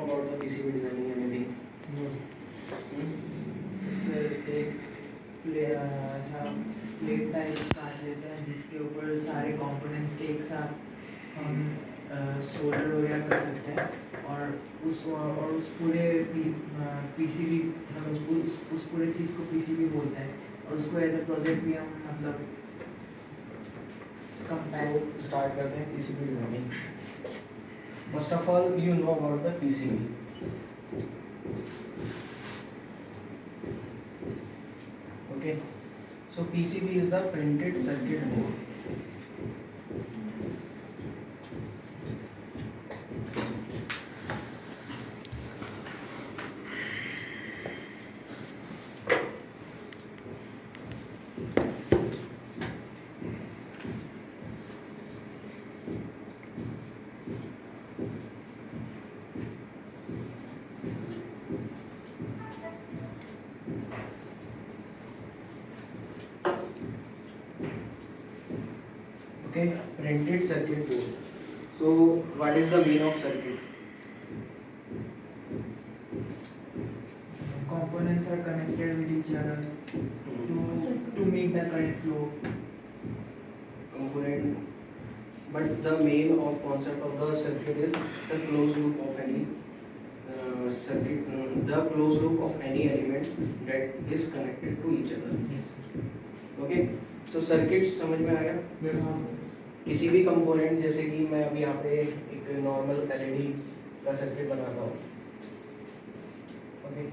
about the PCB designing anything? Sir एक ऐसा plate type काट लेते हैं जिसके ऊपर सारे कंपोनेंट्स के एक साथ हम सोल्डर वगैरह कर सकते हैं और उस पूरे पीसीबी मतलब उस पूरे चीज़ को पीसीबी बोलते हैं और उसको एज ए प्रोजेक्ट भी हम मतलब So start करते हैं PCB designing. First of all, you know about the PCB. Okay. So PCB is the printed circuit board. Okay, printed circuit board. So what is the mean of circuit? components are connected with each other to make the current flow. Component, but the main of concept of the circuit is the closed loop of any circuit, the closed loop of any elements that is connected to each other. Okay, so circuits समझ में आया? Yes. किसी भी component, जैसे कि मैं अभी यहाँ पे एक नॉर्मल एलईडी का सर्किट बनाता हूँ. ओके,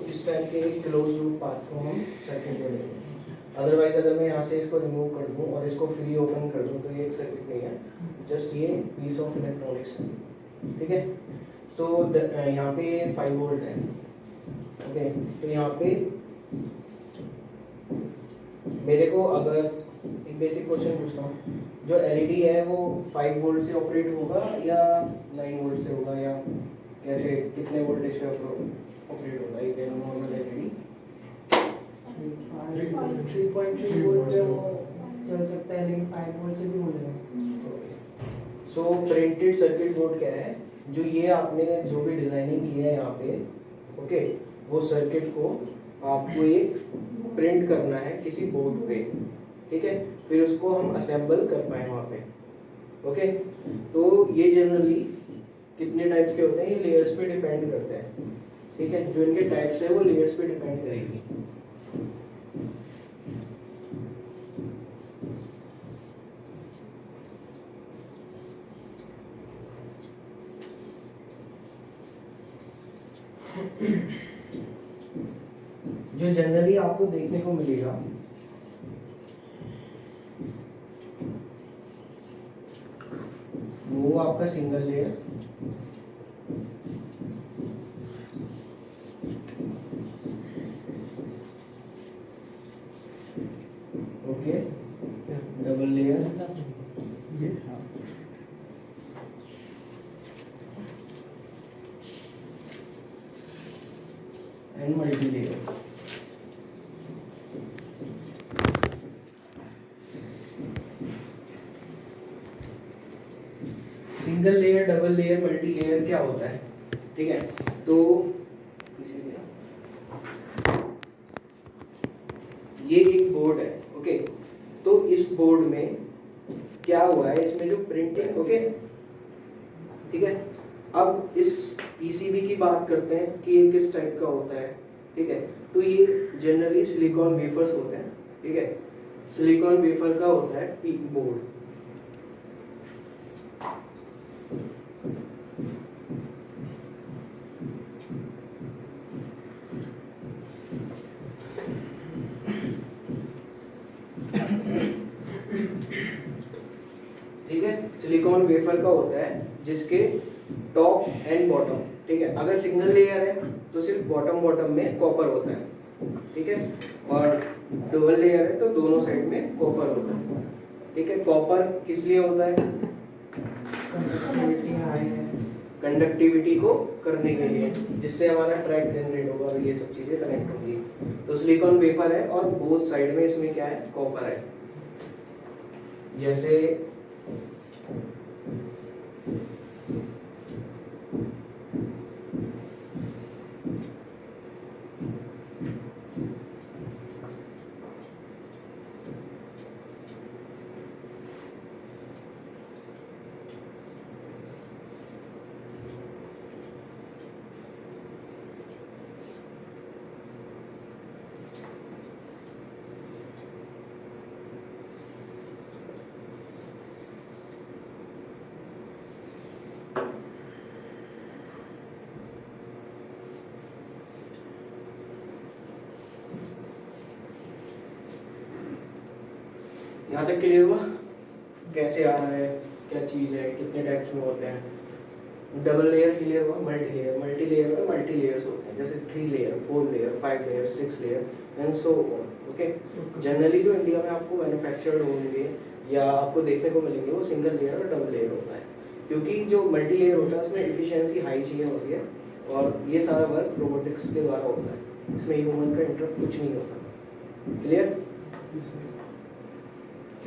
इस टाइप के क्लोज लूप पाथ को हम सर्किट बोलेंगे. अदरवाइज अगर मैं यहाँ से इसको रिमूव कर दूँ और इसको फ्री ओपन कर दूँ तो ये एक सर्किट नहीं है, जस्ट ये पीस ऑफ इलेक्ट्रॉनिक्स है. ठीक है. सो यहाँ पे 5 वोल्ट है. ओके, तो यहाँ पे मेरे को अगर एक बेसिक क्वेश्चन पूछता हूँ, जो एलईडी है वो 5 वोल्ट से ऑपरेट होगा या 9 वोल्ट से होगा, या कैसे कितने वोल्टेज पे ऑपरेट होगा ये नॉर्मल एलईडी? 3.3 वोल्ट पे वो चल सकता है, लेकिन 5 वोल्ट से भी हो जाएगा. सो प्रिंटेड सर्किट बोर्ड क्या है? जो ये आपने जो भी डिजाइनिंग की है यहाँ पे, ओके, वो सर्किट को आपको एक प्रिंट करना है किसी बोर्ड पे. ठीक है, फिर उसको हम असेंबल कर पाए वहाँ पे. ओके, तो ये जनरली कितने टाइप्स के होते हैं, ये लेयर्स पे डिपेंड करते हैं. ठीक है, जो इनके टाइप्स है वो लेयर्स पे डिपेंड करेगी. जो जनरली आपको देखने को मिलेगा वो आपका single layer, okay, double layer, and multi layer. Single layer, double layer, multi layer क्या होता है? ठीक है, तो ये एक बोर्ड है. ओके, तो इस बोर्ड में क्या हुआ है, इसमें जो प्रिंटिंग, ओके, ठीक है. अब इस पीसीबी की बात करते हैं कि ये किस टाइप का होता है. ठीक है, तो ये जनरली सिलिकॉन वेफर्स होते हैं. ठीक है, सिलिकॉन वेफर का होता है पीक बोर्ड. सिलिकॉन वेफर का होता है जिसके टॉप एंड बॉटम, ठीक है, अगर सिंगल लेयर है तो सिर्फ बॉटम में कॉपर होता है, ठीक है, और डबल लेयर है तो दोनों साइड में कॉपर होता है, ठीक है। कॉपर किस लिए होता है? कंडक्टिविटी हाई है, कंडक्टिविटी को करने के लिए, जिससे हमारा ट्रैक जनरेट होगा और ये सब चीजें कनेक्ट होंगी। तो सिलिकॉन वेफर है और बोथ साइड में इसमें क्या है? कॉपर है। जैसे यहाँ तक क्लियर हुआ कैसे आ रहा है, क्या चीज़ है, कितने टाइप्स में होते हैं? डबल लेयर क्लियर हुआ, मल्टी लेयर में मल्टी लेयर्स होते हैं, जैसे 3 layer, 4 layer, 5 layer, 6 layer and so on, okay. Generally जो इंडिया में आपको मैन्युफैक्चर्ड होंगे या आपको देखने को मिलेंगे वो सिंगल लेयर और डबल लेयर होता है, क्योंकि जो मल्टी लेयर होता है उसमें एफिशिएंसी हाई चाहिए होती है और ये सारा वर्क रोबोटिक्स के द्वारा होता है, इसमें ह्यूमन का इंटरप्ट कुछ नहीं होता। क्लियर?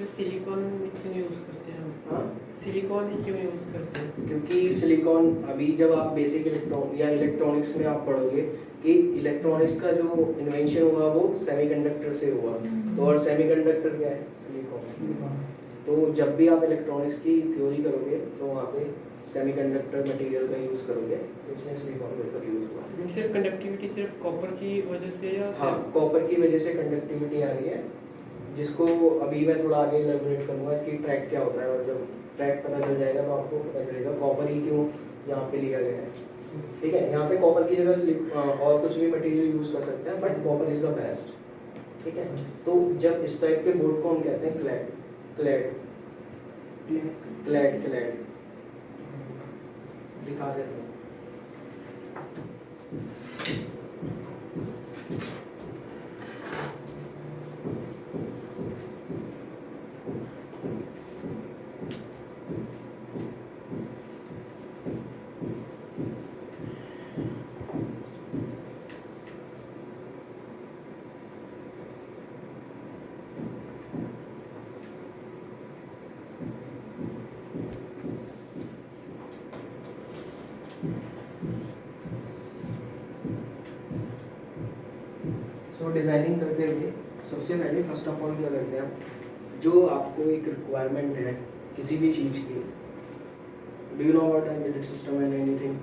सिलिकॉन क्यों यूज करते हैं हम? हाँ, सिलिकॉन ही क्यों यूज करते हैं? क्योंकि सिलिकॉन अभी जब आप बेसिक इलेक्ट्रॉनिक्स में आप पढ़ोगे कि इलेक्ट्रॉनिक्स का जो इन्वेंशन हुआ वो सेमीकंडक्टर से हुआ, तो और सेमीकंडक्टर क्या है? सिलिकॉन। तो जब भी आप इलेक्ट्रॉनिक्स की थ्योरी करोगे तो वहाँ पे सेमीकंडक्टर मटेरियल का यूज़ करोगे, तो इसमें सिलिकॉन वेफर यूज़ हुआ। सिर्फ कंडक्टिविटी सिर्फ कॉपर की वजह से या हाँ, कॉपर की वजह से कंडक्टिविटी आ रही है, जिसको अभी मैं थोड़ा आगे एलैबोरेट करूँगा कि ट्रैक क्या होता है, और जब ट्रैक पता चल जाएगा तो आपको पता चलेगा कॉपर ही क्यों यहाँ पे लिया गया है, ठीक है। यहाँ पे कॉपर की जगह और कुछ भी मटेरियल यूज़ कर सकते हैं, but copper is the best, ठीक है। तो जब इस टाइप के बोर्ड को हम कहते हैं क्लैड दिखा देते हैं। सो डिज़ाइनिंग करते हुए सबसे पहले फर्स्ट ऑफ ऑल क्या करते हैं आप, जो आपको एक रिक्वायरमेंट है किसी भी चीज़ की, do you know about embedded system and anything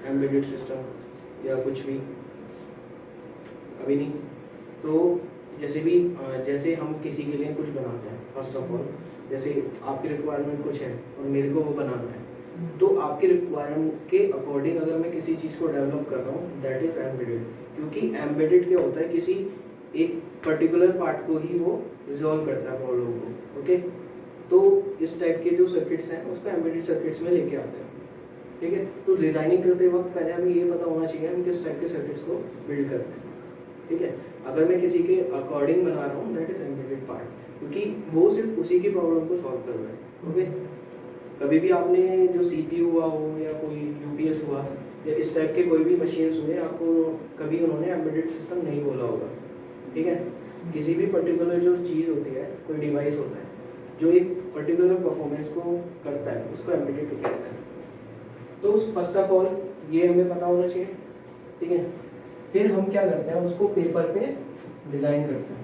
embedded system या कुछ भी? अभी नहीं। तो जैसे हम किसी के लिए कुछ बनाते हैं, फर्स्ट ऑफ ऑल जैसे आपकी रिक्वायरमेंट कुछ है और मेरे को वो बनाना है, तो आपके रिक्वायरमेंट के अकॉर्डिंग अगर मैं किसी चीज़ को डेवलप कर रहा हूँ, दैट इज़ एम्बेडेड। क्योंकि एम्बेडेड क्या होता है, किसी एक पर्टिकुलर पार्ट को ही वो रिजॉल्व करता है प्रॉब्लम को, ओके। तो इस टाइप के जो सर्किट्स हैं उसको एम्बेडेड सर्किट्स में लेके आते हैं, ठीक है। तो डिज़ाइनिंग करते वक्त पहले हमें ये पता होना चाहिए हम किस टाइप के सर्किट्स को बिल्ड करते हैं, ठीक है। अगर मैं किसी के अकॉर्डिंग बना रहा हूँ, दैट इज़ एम्बेडेड पार्ट, क्योंकि वो सिर्फ उसी की प्रॉब्लम को सॉल्व कर रहा है, ओके। कभी भी आपने जो CPU हुआ हो या कोई UPS हुआ या इस टाइप के कोई भी मशीन्स हुए, आपको कभी उन्होंने एम्बेडेड सिस्टम नहीं बोला होगा, ठीक है। किसी भी पर्टिकुलर जो चीज़ होती है, कोई डिवाइस होता है जो एक पर्टिकुलर परफॉर्मेंस को करता है, उसको एम्बेडेड कहते हैं। तो फर्स्ट ऑफ ऑल ये हमें पता होना चाहिए, ठीक है। फिर हम क्या करते हैं, उसको पेपर पे डिज़ाइन करते हैं।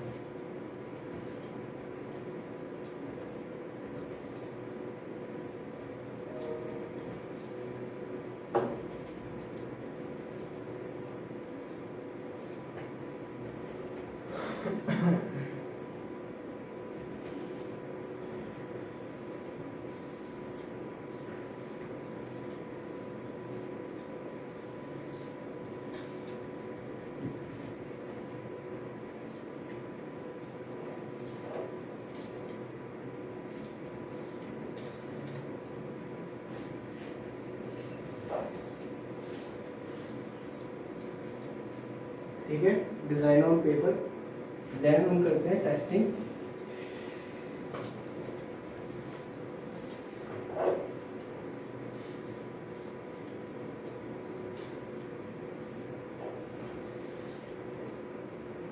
ठीक है, डिज़ाइन ऑन पेपर। देन हम करते हैं टेस्टिंग।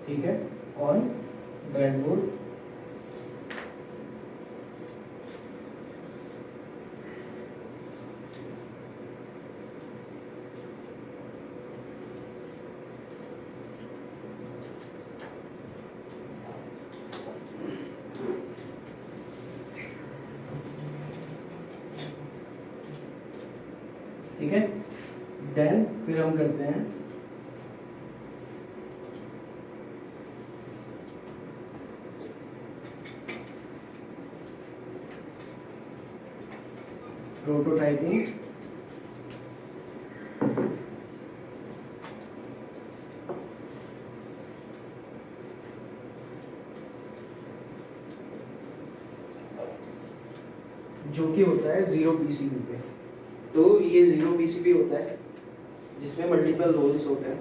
ठीक है, ऑन ब्रेडबोर्ड। ठीक है, देन फिर हम करते हैं प्रोटोटाइपिंग। जो कि होता है 0 पीसीबी पे। तो ये 0 पीसीबी होता है जिसमें मल्टीपल रोल्स होते हैं।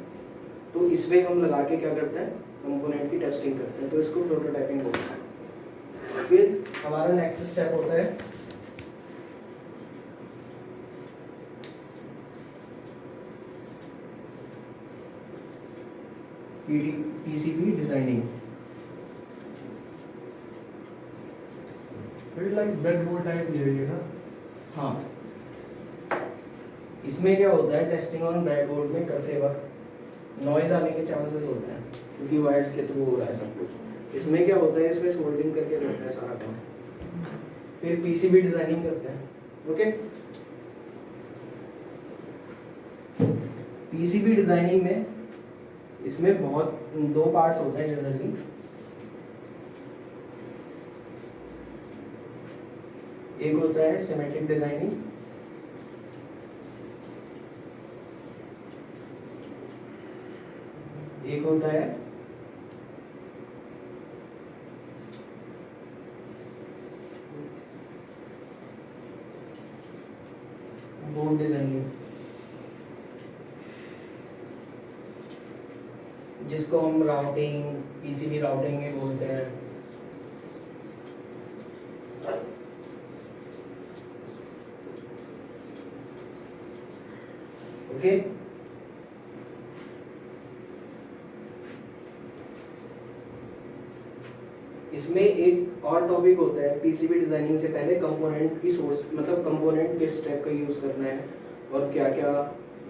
तो इसमें हम लगा के क्या करते हैं, कंपोनेंट की टेस्टिंग करते हैं। तो इसको प्रोटोटाइपिंग बोलते हैं। फिर हमारा नेक्स्ट स्टेप होता है PCB designing. Like breadboard type ही है ये ना। हाँ, इसमें क्या होता है, टेस्टिंग ऑन ब्रेडबोर्ड में करते वक्त नॉइज आने के चांसेस होते हैं क्योंकि वायर्स के थ्रू हो रहा है सब कुछ। इसमें क्या होता है, इसमें सोल्डरिंग करके करते हैं सारा काम। फिर पीसीबी डिजाइनिंग करते हैं। ओके, पीसीबी डिजाइनिंग में इसमें बहुत 2 पार्ट्स होते हैं जनरली। एक होता है सिमेट्रिक डिजाइनिंग, एक होता है बोर्ड डिजाइनिंग, जिसको हम राउटिंग, पीसीबी राउटिंग में बोलते हैं। ओके, इसमें एक और टॉपिक होता है पीसीबी डिजाइनिंग से पहले, कंपोनेंट की सोर्स, मतलब कंपोनेंट किस टाइप का यूज करना है और क्या क्या,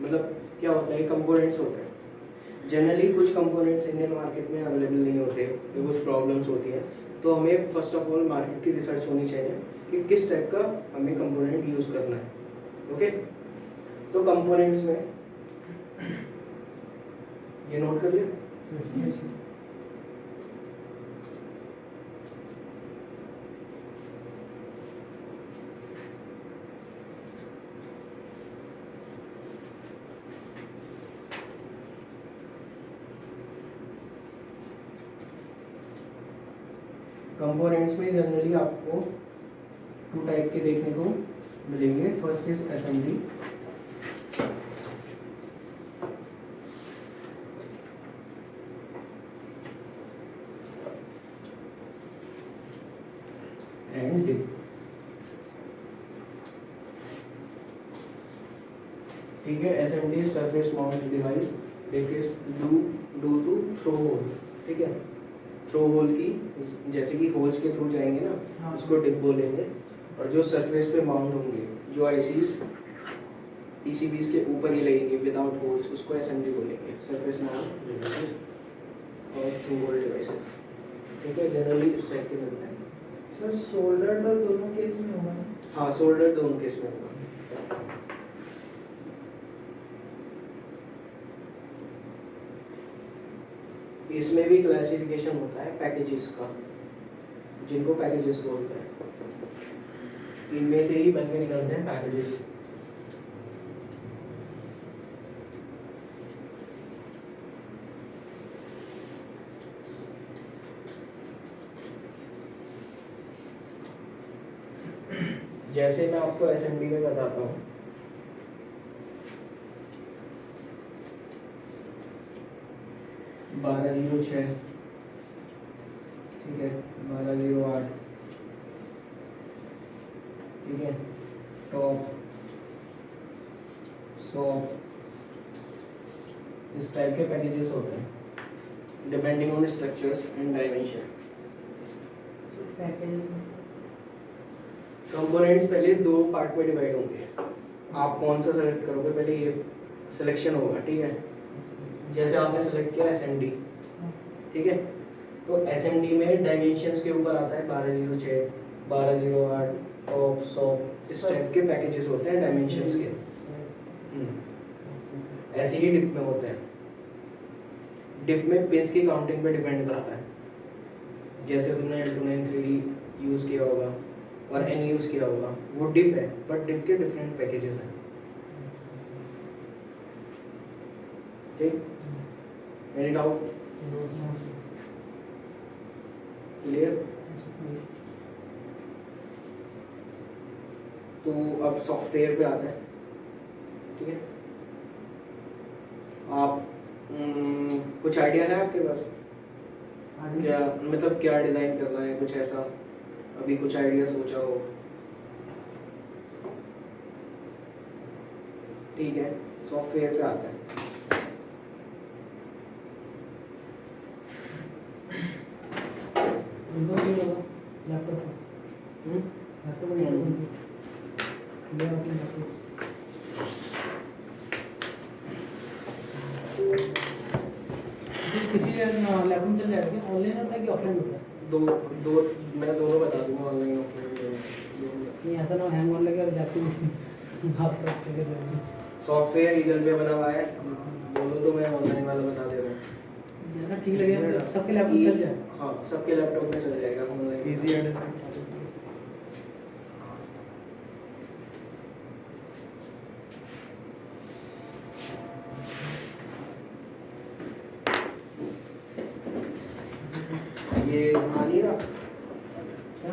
मतलब क्या होता है, कंपोनेंट्स होते हैं। जनरली कुछ कंपोनेंट्स इंडियन मार्केट में अवेलेबल नहीं होते, ये कुछ प्रॉब्लम्स होती है। तो हमें फर्स्ट ऑफ ऑल मार्केट की रिसर्च होनी चाहिए कि किस टाइप का हमें कंपोनेंट यूज करना है। ओके, तो कंपोनेंट्स में ये नोट कर लिया। कंपोनेंट्स में जनरली आपको 2 टाइप के देखने को मिलेंगे। First is assembly, and DIP. ठीक है, assembly surface mount device, DIP is due to through hole. ठीक है, थ्रो होल की, जैसे कि होल्स के थ्रू जाएंगे ना, हाँ। उसको डिप बोलेंगे। और जो सरफेस पे माउंट होंगे, जो आईसीज पीसीबीज के ऊपर ही लगेंगे विदाउट होल्स, उसको असेंबली बोलेंगे, सरफेस माउंट डिवाइसेस और थ्रू होल डिवाइसेस। ठीक है, जनरली इस टाइप के मिलते हैं। सर सोल्डर और दोनों केस में होगा ना? हाँ, सोल्डर दोनों केस में होगा। इसमें भी क्लासिफिकेशन होता है पैकेजेस का, जिनको पैकेजेस बोलते हैं। इनमें से ही बन के निकलते हैं पैकेजेस। जैसे मैं आपको असेंबली में बताता हूँ, 1206, ठीक है, 1208, ठीक है, टॉप सॉफ्ट, इस टाइप के पैकेजेस होते हैं depending on structures and dimension. Package components पहले दो पार्ट में डिवाइड होंगे, आप कौन सा सेलेक्ट करोगे पहले ये सिलेक्शन होगा, ठीक है। जैसे आपने सेलेक्ट किया एसएमडी, ठीक है, तो एसएमडी में डायमेंशंस के ऊपर आता है 1206, 1208, टॉप सॉफ्ट, इस टाइप के पैकेजेस होते हैं डायमेंशंस के। ऐसे ही डिप में होते हैं। डिप में पिंस की काउंटिंग पे डिपेंड करता है, जैसे तुमने L29 3D यूज़ किया होगा और N यूज़ किया होगा, वो डिप है, बट डिप के डिफरेंट पैकेजेस हैं, ठीक। Any doubt? क्लियर? तो अब सॉफ्टवेयर पे आते हैं, ठीक है। आप कुछ आइडिया है आपके पास क्या, मतलब क्या डिज़ाइन करना है, कुछ ऐसा अभी कुछ आइडिया सोचा हो? ठीक है, सॉफ्टवेयर पे आते हैं। किसी लैपटॉप में चल जाएगा, ऑनलाइन होता है कि ऑफलाइन होता है? दो दो मैं दोनों बता दूंगा, ऑनलाइन ऑफलाइन। नहीं ऐसा ना हैंग होने लगे और लैपटॉप आप करते हैं। सॉफ्टवेयर ईगल पे बना हुआ है, बोलो तो मैं ऑनलाइन वाला बता दे रहा हूँ। जैसा ठीक लगेगा सबके लैपटॉप चल जाए। हाँ, सबके लैपटॉप में चल जाएगा ऑनलाइन। इजी एड है। ये आ नहीं रहा क्या